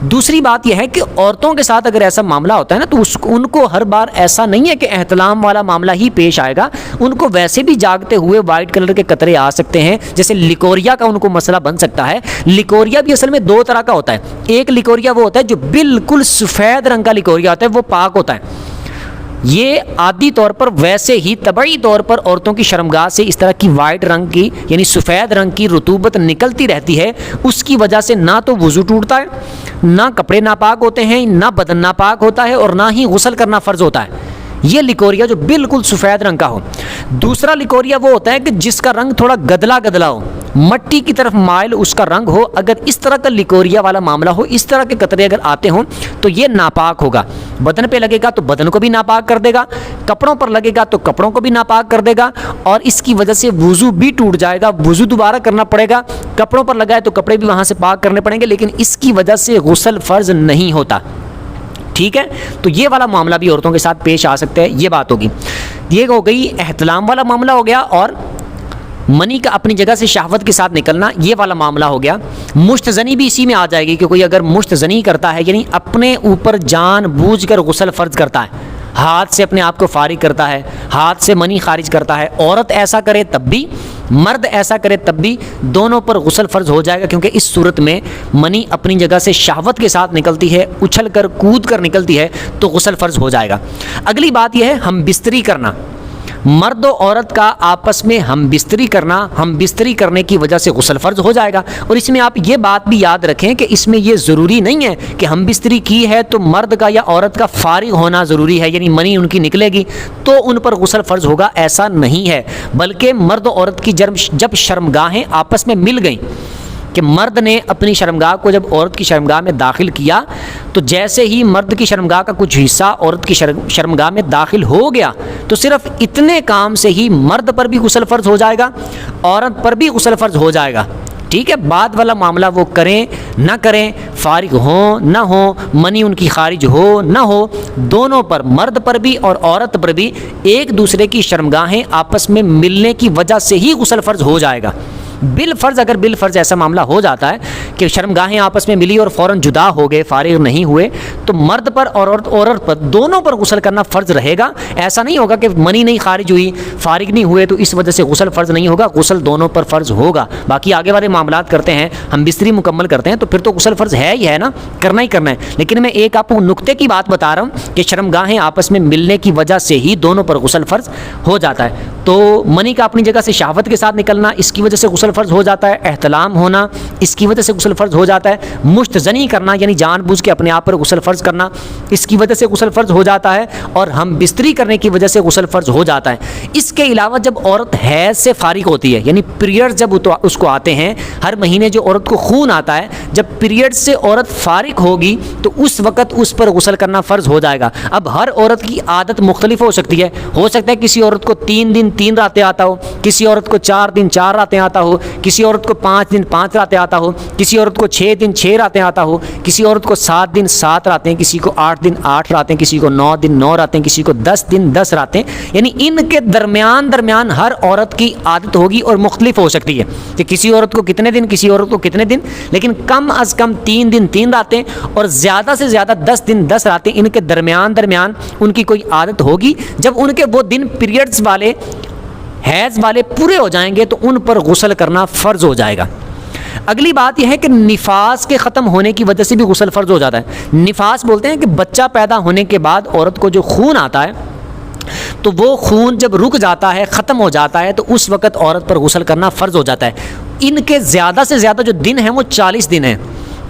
دوسری بات یہ ہے کہ عورتوں کے ساتھ اگر ایسا معاملہ ہوتا ہے نا تو ان کو ہر بار ایسا نہیں ہے کہ احتلام والا معاملہ ہی پیش آئے گا، ان کو ویسے بھی جاگتے ہوئے وائٹ کلر کے قطرے آ سکتے ہیں، جیسے لیکوریا کا ان کو مسئلہ بن سکتا ہے۔ لیکوریا بھی اصل میں دو طرح کا ہوتا ہے، ایک لیکوریا وہ ہوتا ہے جو بالکل سفید رنگ کا لیکوریا ہوتا ہے، وہ پاک ہوتا ہے، یہ عادی طور پر ویسے ہی طبعی طور پر عورتوں کی شرمگاہ سے اس طرح کی وائٹ رنگ کی یعنی سفید رنگ کی رطوبت نکلتی رہتی ہے، اس کی وجہ سے نہ تو وضو ٹوٹتا ہے، نہ کپڑے ناپاک ہوتے ہیں، نہ بدن ناپاک ہوتا ہے، اور نہ ہی غسل کرنا فرض ہوتا ہے۔ یہ لیکوریا جو بالکل سفید رنگ کا ہو۔ دوسرا لیکوریا وہ ہوتا ہے کہ جس کا رنگ تھوڑا گدلا گدلا ہو، مٹی کی طرف مائل اس کا رنگ ہو۔ اگر اس طرح کا لیکوریا والا معاملہ ہو، اس طرح کے قطرے اگر آتے ہوں تو یہ ناپاک ہوگا، بدن پہ لگے گا تو بدن کو بھی ناپاک کر دے گا، کپڑوں پر لگے گا تو کپڑوں کو بھی ناپاک کر دے گا، اور اس کی وجہ سے وضو بھی ٹوٹ جائے گا، وضو دوبارہ کرنا پڑے گا، کپڑوں پر لگائے تو کپڑے بھی وہاں سے پاک کرنے پڑیں گے، لیکن اس کی وجہ سے غسل فرض نہیں ہوتا۔ ٹھیک ہے، تو یہ والا معاملہ بھی عورتوں کے ساتھ پیش آ سکتا ہے، یہ بات ہوگی۔ یہ ہو گئی احتلام والا معاملہ ہو گیا، اور منی کا اپنی جگہ سے شہوت کے ساتھ نکلنا، یہ والا معاملہ ہو گیا۔ مشت زنی بھی اسی میں آ جائے گی کہ کوئی اگر مشت زنی کرتا ہے یعنی اپنے اوپر جان بوجھ کر غسل فرض کرتا ہے، ہاتھ سے اپنے آپ کو فارغ کرتا ہے، ہاتھ سے منی خارج کرتا ہے، عورت ایسا کرے تب بھی، مرد ایسا کرے تب بھی، دونوں پر غسل فرض ہو جائے گا، کیونکہ اس صورت میں منی اپنی جگہ سے شہوت کے ساتھ نکلتی ہے، اچھل کر کود کر نکلتی ہے، تو غسل فرض ہو جائے گا۔ اگلی بات یہ ہے ہم بستری کرنا، مرد و عورت کا آپس میں ہم بستری کرنا، ہم بستری کرنے کی وجہ سے غسل فرض ہو جائے گا۔ اور اس میں آپ یہ بات بھی یاد رکھیں کہ اس میں یہ ضروری نہیں ہے کہ ہم بستری کی ہے تو مرد کا یا عورت کا فارغ ہونا ضروری ہے، یعنی منی ان کی نکلے گی تو ان پر غسل فرض ہوگا، ایسا نہیں ہے، بلکہ مرد و عورت کی جب شرمگاہیں آپس میں مل گئیں کہ مرد نے اپنی شرمگاہ کو جب عورت کی شرمگاہ میں داخل کیا تو جیسے ہی مرد کی شرمگاہ کا کچھ حصہ عورت کی شرمگاہ میں داخل ہو گیا تو صرف اتنے کام سے ہی مرد پر بھی غسل فرض ہو جائے گا، عورت پر بھی غسل فرض ہو جائے گا۔ ٹھیک ہے، بعد والا معاملہ وہ کریں نہ کریں، فارغ ہوں نہ ہوں، منی ان کی خارج ہو نہ ہو، دونوں پر، مرد پر بھی اور عورت پر بھی ایک دوسرے کی شرمگاہیں آپس میں ملنے کی وجہ سے ہی غسل فرض ہو جائے گا۔ بالفرض اگر بالفرض ایسا معاملہ ہو جاتا ہے کہ شرمگاہیں آپس میں ملی اور فوراً جدا ہو گئے، فارغ نہیں ہوئے، تو مرد پر اور عورت پر دونوں پر غسل کرنا فرض رہے گا۔ ایسا نہیں ہوگا کہ منی نہیں خارج ہوئی، فارغ نہیں ہوئے تو اس وجہ سے غسل فرض نہیں ہوگا، غسل دونوں پر فرض ہوگا۔ باقی آگے والے معاملات کرتے ہیں، ہم بستری مکمل کرتے ہیں تو پھر تو غسل فرض ہے ہی ہے نا، کرنا ہی کرنا ہے، لیکن میں ایک آپ کو نقطے کی بات بتا رہا ہوں کہ شرمگاہیں آپس میں ملنے کی وجہ سے ہی دونوں پر غسل فرض ہو جاتا ہے۔ تو منی کا اپنی جگہ سے شہوت کے ساتھ نکلنا، اس کی وجہ سے غسل فرض ہو جاتا ہے، احتلام ہونا اس کی وجہ سے غسل فرض ہو جاتا ہے، مشت زنی کرنا یعنی جان بوجھ کے اپنے آپ پر غسل فرض کرنا اس کی وجہ سے غسل فرض ہو جاتا ہے، اور ہم بستری کرنے کی وجہ سے غسل فرض ہو جاتا ہے۔ اس کے علاوہ جب عورت حیض سے فارغ ہوتی ہے یعنی پیریڈ جب اس کو آتے ہیں، ہر مہینے جو عورت کو خون آتا ہے، جب پیریڈ سے عورت فارغ ہوگی تو اس وقت اس پر غسل کرنا فرض ہو جائے گا۔ اب ہر عورت کی عادت مختلف ہو سکتی ہے، ہو سکتا ہے کسی عورت کو 3 دن 3 راتیں آتا ہو، کسی عورت کو 4 دن 4 راتیں آتا ہو، کسی عورت کو 5 دن 5 راتیں آتا ہو، کسی عورت کو 6 دن 6 راتیں آتا ہو، کسی عورت کو 7 دن 7 راتیں، کسی کو 8 دن 8 راتیں، کسی کو 9 دن 9 راتیں، کسی کو 10 دن 10 راتیں، یعنی ان کے درمیان ہر عورت کی عادت ہوگی اور مختلف ہو سکتی ہے کہ کسی عورت کو کتنے دن، کسی عورت کو کتنے دن، لیکن کم از کم 3 دن 3 راتیں اور زیادہ سے زیادہ 10 دن 10 راتیں، ان کے درمیان ان کی کوئی عادت ہوگی۔ جب ان کے وہ دن پیریڈز والے حیض والے پورے ہو جائیں گے تو ان پر غسل کرنا فرض ہو جائے گا۔ اگلی بات یہ ہے کہ نفاس کے ختم ہونے کی وجہ سے بھی غسل فرض ہو جاتا ہے۔ نفاس بولتے ہیں کہ بچہ پیدا ہونے کے بعد عورت کو جو خون آتا ہے تو وہ خون جب رک جاتا ہے، ختم ہو جاتا ہے، تو اس وقت عورت پر غسل کرنا فرض ہو جاتا ہے۔ ان کے زیادہ سے زیادہ جو دن ہیں وہ 40 دن ہیں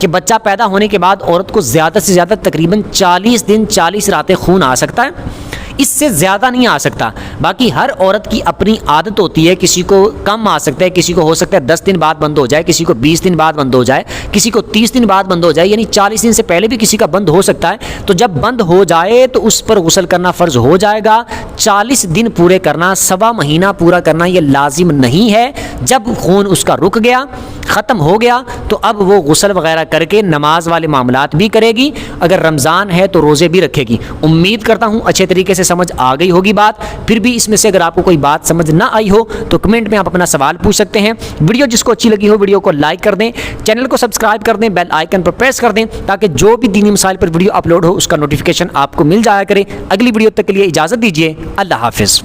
کہ بچہ پیدا ہونے کے بعد عورت کو زیادہ سے زیادہ تقریباً 40 دن 40 راتیں خون آ سکتا ہے، اس سے زیادہ نہیں آ سکتا۔ باقی ہر عورت کی اپنی عادت ہوتی ہے، کسی کو کم آ سکتا ہے، کسی کو ہو سکتا ہے 10 دن بعد بند ہو جائے، کسی کو 20 دن بعد بند ہو جائے، کسی کو 30 دن بعد بند ہو جائے، یعنی 40 دن سے پہلے بھی کسی کا بند ہو سکتا ہے۔ تو جب بند ہو جائے تو اس پر غسل کرنا فرض ہو جائے گا۔ 40 دن پورے کرنا، 1.25 مہینہ پورا کرنا یہ لازم نہیں ہے۔ جب خون اس کا رک گیا، ختم ہو گیا تو اب وہ غسل وغیرہ کر کے نماز والے معاملات بھی کرے گی، اگر رمضان ہے تو روزے بھی رکھے گی۔ امید کرتا ہوں اچھے طریقے سے سمجھ آ گئی ہوگی بات۔ پھر بھی اس میں سے اگر آپ کو کوئی بات سمجھ نہ آئی ہو تو کمنٹ میں آپ اپنا سوال پوچھ سکتے ہیں۔ ویڈیو جس کو اچھی لگی ہو ویڈیو کو لائک کر دیں، چینل کو سبسکرائب کر دیں، بیل آئیکن پر پریس کر دیں تاکہ جو بھی دینی مسائل پر ویڈیو اپلوڈ ہو اس کا نوٹیفیکیشن آپ کو مل جایا کرے۔ اگلی ویڈیو تک کے لیے اجازت دیجیے، اللہ حافظ۔